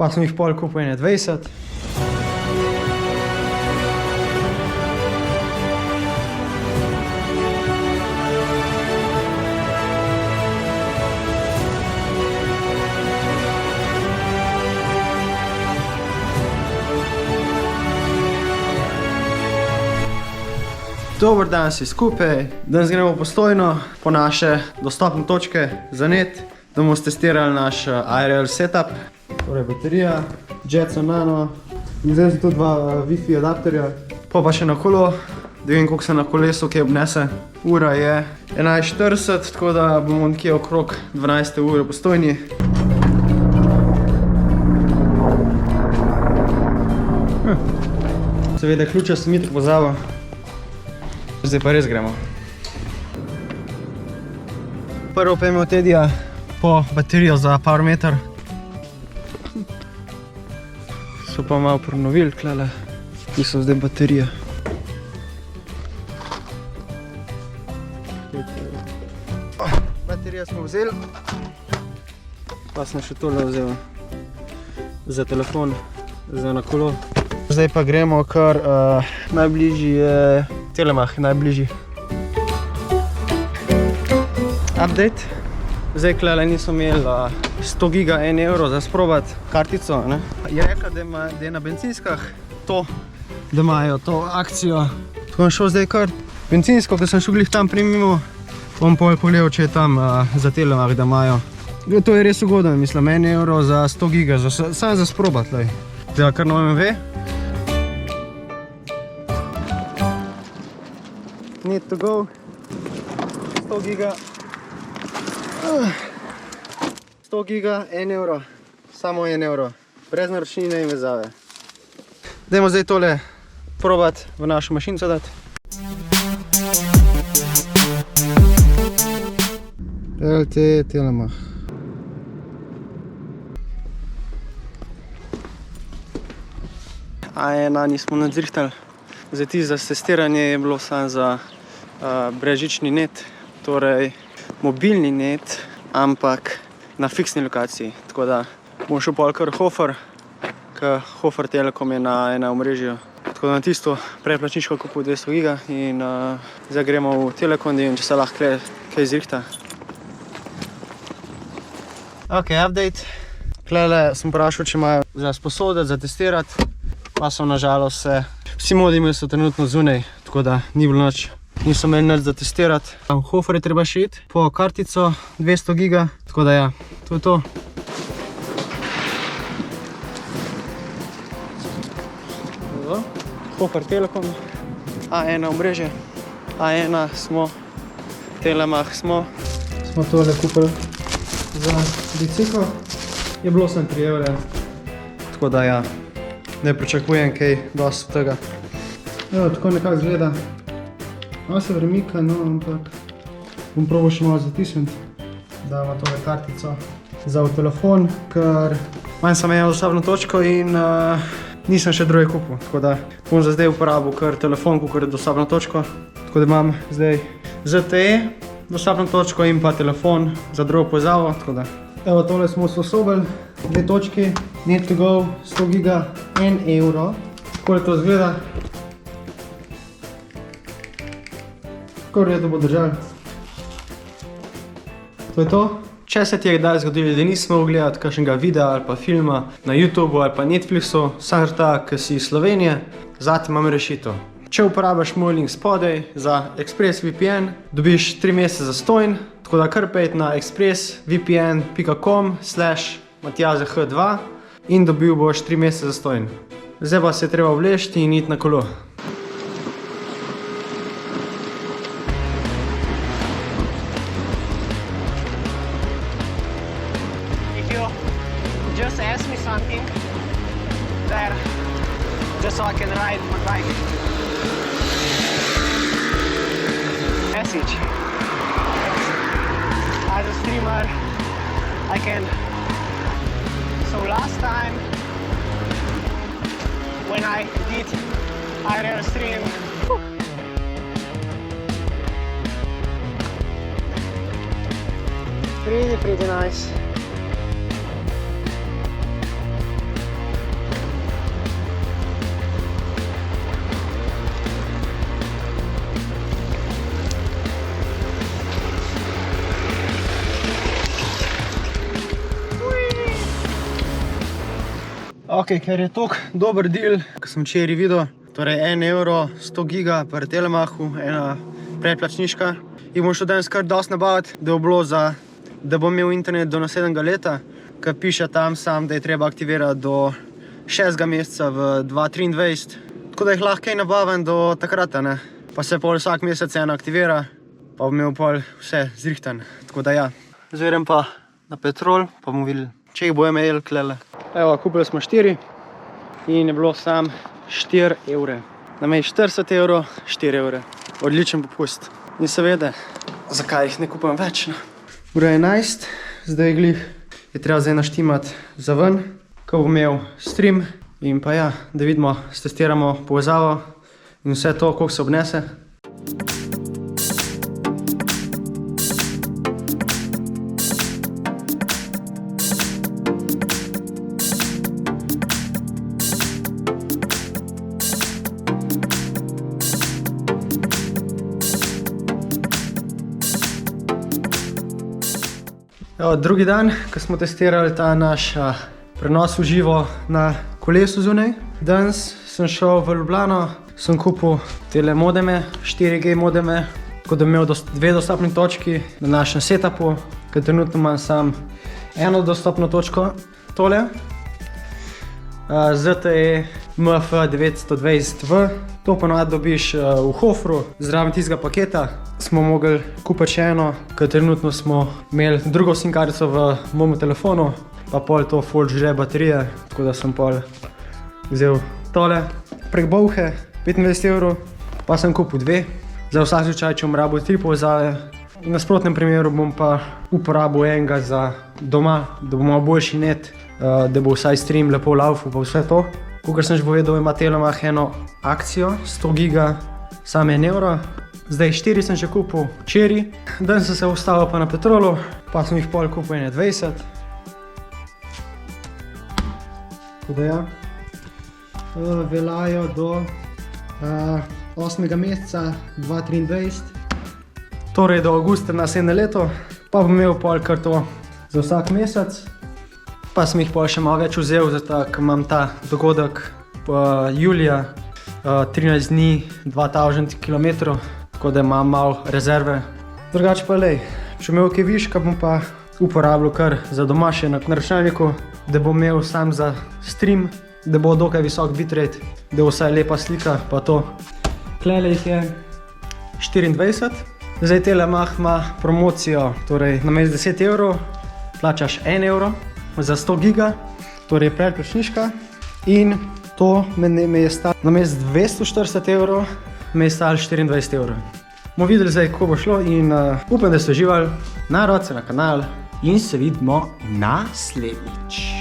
Pa sem jih pol kupil 21. Dober dan vsi skupaj, danes gremo Postojno po naše dostopne točke za net, da bomo testirali naš IRL setup. Torej baterija, Jetson Nano, in zdaj so tu dva Wi-Fi adapterja. Pa še na kolo, da vem koliko se na kolesu kaj obnese. Ura je 11:40, tako da bomo nekje okrog 12. ure v Postojni. Seveda ključa sem itak pozabil. Zdaj pa res gremo. Prvo pojmo od Edija po baterijo za powermeter. So pa malo prenovili tlele, ki so zdaj baterije. Baterijo smo vzeli, pa sem še tole vzel za telefon, za na kolo. Zdaj pa gremo kar najbližji je Telemach, najbližji. Update. Zdaj klele niso imeli 100 giga 1 euro za sprobati kartico. Je rekla, da je na bencinskah to, da imajo to akcijo. Tako bom šel zdaj kar bencinsko, ko sem šel glih tam primimo, bom pogledal, če je tam za Telemach, da imajo. To je res ugodno, mislim, 1 euro za 100 giga, samo za sprobati. Zdaj kar na OMV. Need to go. 100 giga. 100 giga, 1 euro. Samo 1 euro. Brez naročnine in vezave. Dajmo zdaj tole probati v našo mašinco dati. LTE Telemach. A1 nismo nadzrihtali. Zdaj ti za testiranje je bilo samo za brezžični net, torej mobilni net, ampak na fiksni lokaciji. Tako da bom šel pol kar Hofer, ker Hofer Telekom je na enem omrežju. Tako da na tisto preplačniško kupil 200 giga in zdaj gremo v Telekom in če se lahko kaj zrihta. Ok, update. Klele sem vprašal, če imajo za sposoditi, za testirati, pa so nažalost se vsi modimi so trenutno zunaj, tako da ni bilo nič. Niso imeli nič za testirati. V Hofer je treba še iti po kartico 200 giga, tako da ja, to je to. Hofer Telekom, A1 omrežje, A1 smo, Telemach smo. Smo tole kupili za biciklo, je bilo sem 3 evre, tako da ja. Ne pričakujem kaj dosti od tega. Evo, tako nekako izgleda. Malo se vremika, no, ampak bom probal še malo zatisniti. Damo tole kartico za v telefon, ker manj sem eno dostopno točko in nisem še druge kupil. Tako da bom za zdaj uporabil kar telefon, kakor je dostopno točko. Tako da imam zdaj ZTE dostopno točko in pa telefon za drugo povezavo. Evo, tole smo usposobili, 2 točki, need to go, 100 giga, 1 euro. Tako to izgleda. Tako redo bo držal. To je to. Če se ti je kdaj zgodilo, da nisi mogel gledati kakšnega videa ali pa filma na YouTubeu ali pa Netflixu, samo ta, ki si iz Slovenije, zate imam rešitev. Če uporabiš moj link spodaj za ExpressVPN, dobiš 3 mesece zastonj, tako da kar pejte na expressvpn.com/matjazeh2 in dobil boš 3 mesece zastonj. Zdaj pa se je treba vleči in iti na kolo. If you just ask me something there, just so I can ride my bike. Message. As a streamer, I can. So last time when I did IRL stream, pretty nice. Ok, ker je tok dober deal, ko sem včeraj videl, torej 1 euro, 100 giga pri Telemachu, ena predplačniška. In bom šel danes kar dosti nabaviti, da bom imel internet do naslednjega leta, ker piše tam sam, da je treba aktivirati do 6. meseca v 2023. Tako da jih lahko kaj nabavim do takrat, ne. Pa se pol vsak mesec ena aktivira, pa bom imel pol vse zrihtan. Tako da ja. Zdaj grem pa na Petrol, pa bomo videli, če jih bojo imeli klele. Evo, kupili smo 4 in je bilo sam 4 evre. Namesto 40 evrov, 4 evre. Odličen popust. In seveda, zakaj jih ne kupam več? Ura 11, zdaj glih je treba zdaj naštimati za ven, ko bom imel stream. In pa ja, da vidimo, stestiramo povezavo in vse to, koliko se obnese. Evo, drugi dan, ko smo testirali ta naš prenos v živo na kolesu zunaj. Danes sem šel v Ljubljano, sem kupil tele modeme, 4G modeme, tako da imel 2 dostopni točki na našem setupu, ker trenutno imam sam eno dostopno točko, tole. ZTE MF920V, to ponovadi dobiš v Hofru, zraven tistega paketa. Smo mogli kupiti še eno, ker trenutno smo imeli drugo SIM kartico v mojem telefonu, pa pol to ful žre baterije, tako da sem pol vzel tole. Prek Bolhe, 25 evrov, pa sem kupil 2. Za vsak slučaj, če bom rabil 3 povezave. V nasprotnem primeru bom pa uporabil enega za doma, da bom imel boljši net, da bo vsaj stream lepo laufal pa vse to. Kakor sem že povedal, ima Telemach eno akcijo, 100 giga, samo 1 evro. Zdaj 4 sem še kupil včeraj, danes sem se ustavil pa na Petrolu, pa sem jih pol kupil 21. Tako da ja, veljajo do 8. meseca 2023, torej do avgusta naslednje leto, pa bom imel pol kar to za vsak mesec. Pa sem jih pol še malo več vzel, zato ker imam ta dogodek julija, 13 dni, 2000 km, tako da imam malo rezerve. Drugače pa lej, če imel kaj viška, bom pa uporabljal kar za doma še na računalniku, da bom imel sam za stream, da bo dokaj visok bitrate, da bo vsaj lepa slika, pa to. Klele jih je 24. Zdaj Telemach ima promocijo, torej namesto 10 evrov plačaš 1 evro za 100 giga, torej predplačniška, in to me je stalo namesto 240 evrov, me je stalo 24 evrov. Bomo videli zdaj, kako bo šlo in upam, da ste uživali. Narod se na kanal in se vidimo naslednjič.